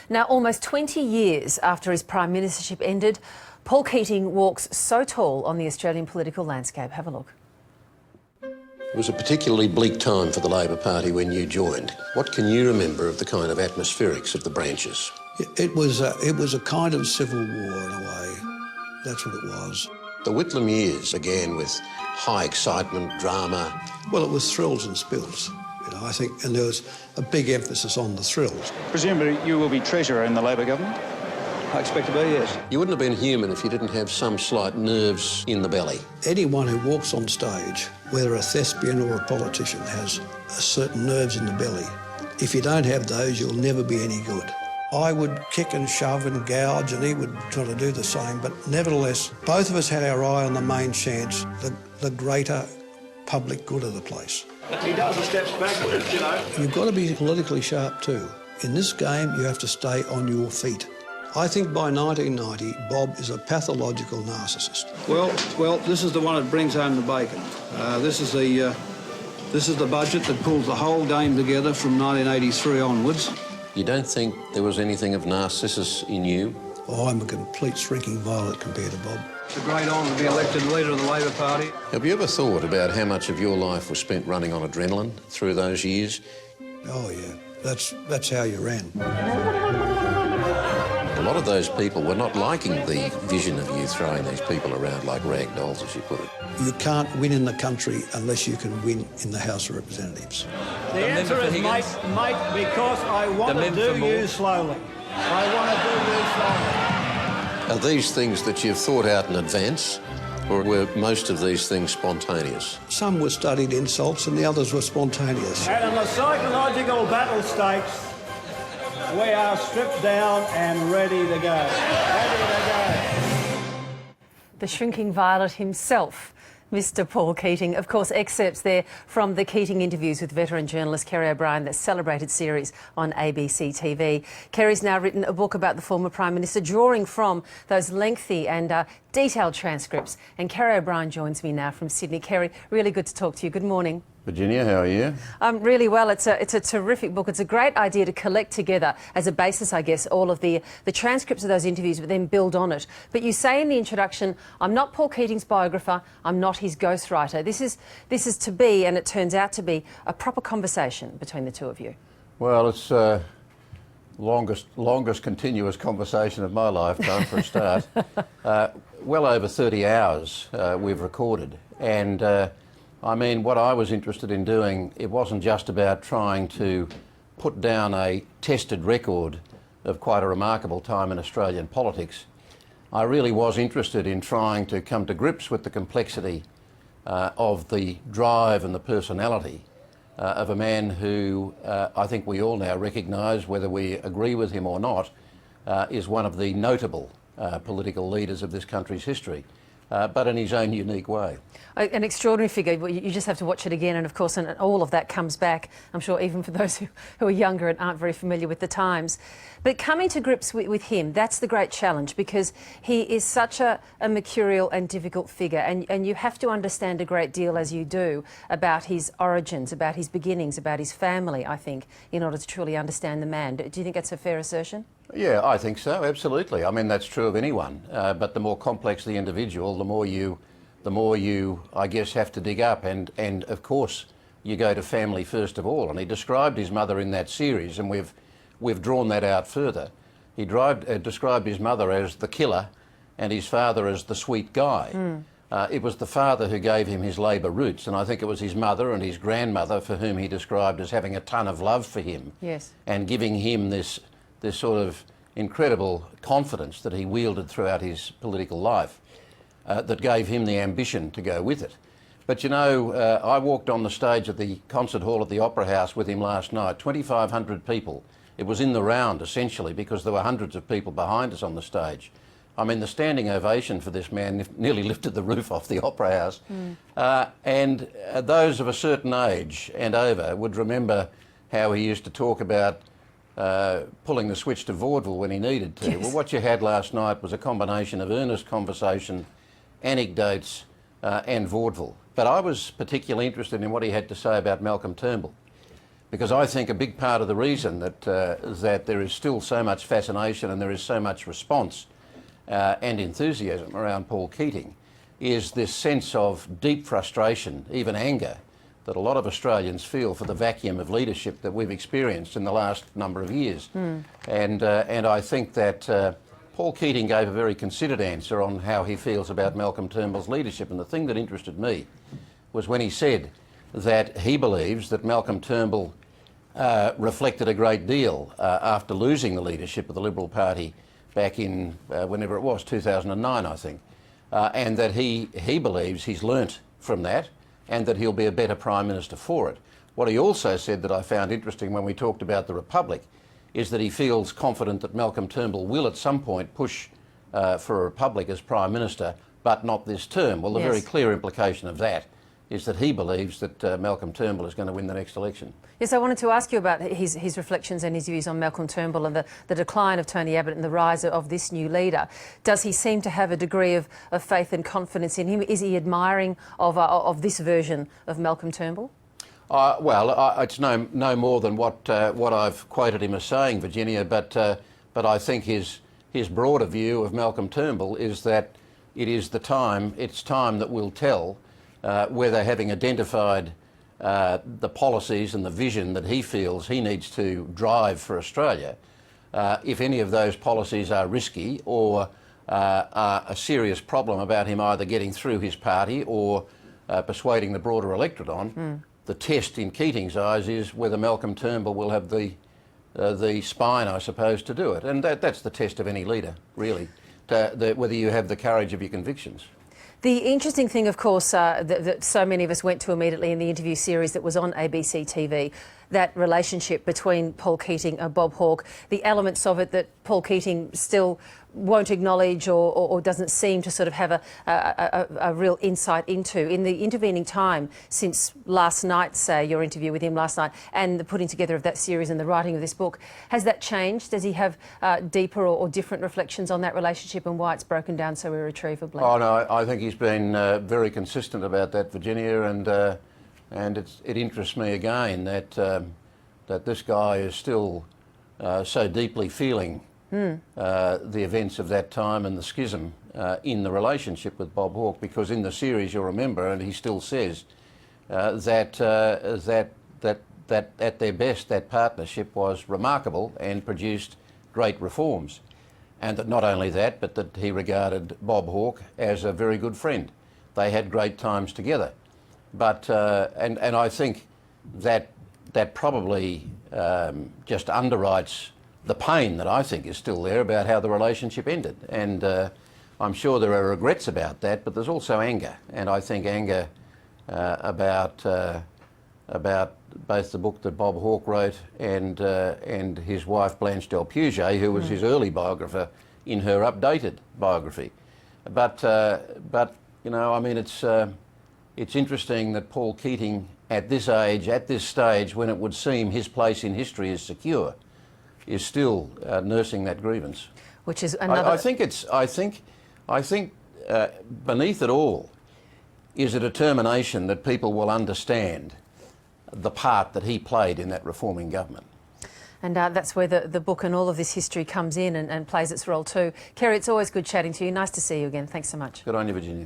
Now, almost 20 years after his prime ministership ended, Paul Keating walks so tall on the Australian political landscape. Have a look. It was a particularly bleak time for the Labor Party when you joined. What can you remember of the kind of atmospherics of the branches? It was a kind of civil war in a way. That's what it was. The Whitlam years began with high excitement, drama. Well, it was thrills and spills, I think, and there was a big emphasis on the thrills. Presumably you will be Treasurer in the Labor government? I expect to be, yes. You wouldn't have been human if you didn't have some slight nerves in the belly. Anyone who walks on stage, whether a thespian or a politician, has certain nerves in the belly. If you don't have those, you'll never be any good. I would kick and shove and gouge, and he would try to do the same, but nevertheless, both of us had our eye on the main chance, the greater public good of the place. He does the steps backwards, You've got to be politically sharp too. In this game, you have to stay on your feet. I think by 1990, Bob is a pathological narcissist. Well, this is the one that brings home the bacon. This is the budget that pulls the whole game together from 1983 onwards. You don't think there was anything of Narcissus in you? Oh, I'm a complete shrinking violet compared to Bob. It's a great honour to be elected leader of the Labor Party. Have you ever thought about how much of your life was spent running on adrenaline through those years? Oh, yeah. That's how you ran. A lot of those people were not liking the vision of you throwing these people around like rag dolls, as you put it. You can't win in the country unless you can win in the House of Representatives. The answer is, mate, because I want to do you slowly. I want to do you slowly. Are these things that you've thought out in advance, or were most of these things spontaneous? Some were studied insults and the others were spontaneous. And in the psychological battle stakes, we are stripped down and ready to go. Ready to go. The shrinking violet himself, Mr. Paul Keating. Of course, excerpts there from the Keating interviews with veteran journalist Kerry O'Brien, that celebrated series on ABC TV. Kerry's now written a book about the former Prime Minister, drawing from those lengthy and detailed transcripts. And Kerry O'Brien joins me now from Sydney. Kerry, really good to talk to you. Good morning. Virginia, how are you? Really well. It's a terrific book. It's a great idea to collect together as a basis, I guess, all of the transcripts of those interviews, but then build on it. But you say in the introduction, I'm not Paul Keating's biographer, I'm not his ghostwriter. This is to be, and it turns out to be, a proper conversation between the two of you. Well, it's longest continuous conversation of my lifetime for a start. Well over 30 hours we've recorded, and I mean, what I was interested in doing, it wasn't just about trying to put down a tested record of quite a remarkable time in Australian politics. I really was interested in trying to come to grips with the complexity of the drive and the personality of a man who I think we all now recognise, whether we agree with him or not, is one of the notable political leaders of this country's history. But in his own unique way. An extraordinary figure. You just have to watch it again, and of course, and all of that comes back, I'm sure, even for those who are younger and aren't very familiar with the times. But coming to grips with him, that's the great challenge, because he is such a mercurial and difficult figure, and you have to understand a great deal, as you do, about his origins, about his beginnings, about his family, I think, in order to truly understand the man. Do you think that's a fair assertion? Yeah, I think so, absolutely. I mean, that's true of anyone, but the more complex the individual, the more you, I guess, have to dig up, and of course, you go to family first of all. And he described his mother in that series, and we've drawn that out further. He described his mother as the killer and his father as the sweet guy. It was the father who gave him his Labor roots, and I think it was his mother and his grandmother for whom he described as having a ton of love for him. Yes. And giving him this sort of incredible confidence that he wielded throughout his political life that gave him the ambition to go with it. But you know, I walked on the stage at the concert hall at the Opera House with him last night, 2,500 people. It was in the round, essentially, because there were hundreds of people behind us on the stage. I mean, the standing ovation for this man nearly lifted the roof off the Opera House. And those of a certain age and over would remember how he used to talk about pulling the switch to vaudeville when he needed to. Yes. Well, what you had last night was a combination of earnest conversation, anecdotes and vaudeville. But I was particularly interested in what he had to say about Malcolm Turnbull, because I think a big part of the reason that there is still so much fascination and there is so much response and enthusiasm around Paul Keating is this sense of deep frustration, even anger, that a lot of Australians feel for the vacuum of leadership that we've experienced in the last number of years. And I think that Paul Keating gave a very considered answer on how he feels about Malcolm Turnbull's leadership. And the thing that interested me was when he said that he believes that Malcolm Turnbull reflected a great deal after losing the leadership of the Liberal Party back in, whenever it was, 2009, I think. And that he believes he's learnt from that and that he'll be a better Prime Minister for it. What he also said that I found interesting when we talked about the Republic is that he feels confident that Malcolm Turnbull will at some point push for a Republic as Prime Minister, but not this term. Well, the very clear implication of that is that he believes that Malcolm Turnbull is going to win the next election. Yes, I wanted to ask you about his reflections and his views on Malcolm Turnbull and the decline of Tony Abbott and the rise of this new leader. Does he seem to have a degree of faith and confidence in him? Is he admiring of this version of Malcolm Turnbull? It's no more than what I've quoted him as saying, Virginia, but I think his broader view of Malcolm Turnbull is that it's time that will tell whether, having identified the policies and the vision that he feels he needs to drive for Australia, if any of those policies are risky or are a serious problem about him either getting through his party or persuading the broader electorate on. The test in Keating's eyes is whether Malcolm Turnbull will have the spine, I suppose, to do it. And that's the test of any leader, really, whether you have the courage of your convictions. The interesting thing, of course, that so many of us went to immediately in the interview series that was on ABC TV, that relationship between Paul Keating and Bob Hawke, the elements of it that Paul Keating still won't acknowledge or doesn't seem to sort of have a real insight into. In the intervening time since last night, say, your interview with him last night, and the putting together of that series and the writing of this book, has that changed? Does he have deeper or different reflections on that relationship and why it's broken down so irretrievably? Oh no, I think he's been very consistent about that, Virginia, and it interests me again that this guy is still so deeply feeling the events of that time and the schism in the relationship with Bob Hawke, because in the series, you'll remember, and he still says that at their best that partnership was remarkable and produced great reforms, and that not only that, but that he regarded Bob Hawke as a very good friend. They had great times together, but and I think that probably just underwrites the pain that I think is still there about how the relationship ended. And I'm sure there are regrets about that, but there's also anger. And I think anger about both the book that Bob Hawke wrote and his wife Blanche Del Puget, who was his early biographer, in her updated biography. But you know, I mean, it's interesting that Paul Keating, at this age, at this stage, when it would seem his place in history is secure, is still nursing that grievance. Which is another. I think beneath it all is a determination that people will understand the part that he played in that reforming government. And that's where the book and all of this history comes in and plays its role too. Kerry, it's always good chatting to you. Nice to see you again. Thanks so much. Good on you, Virginia.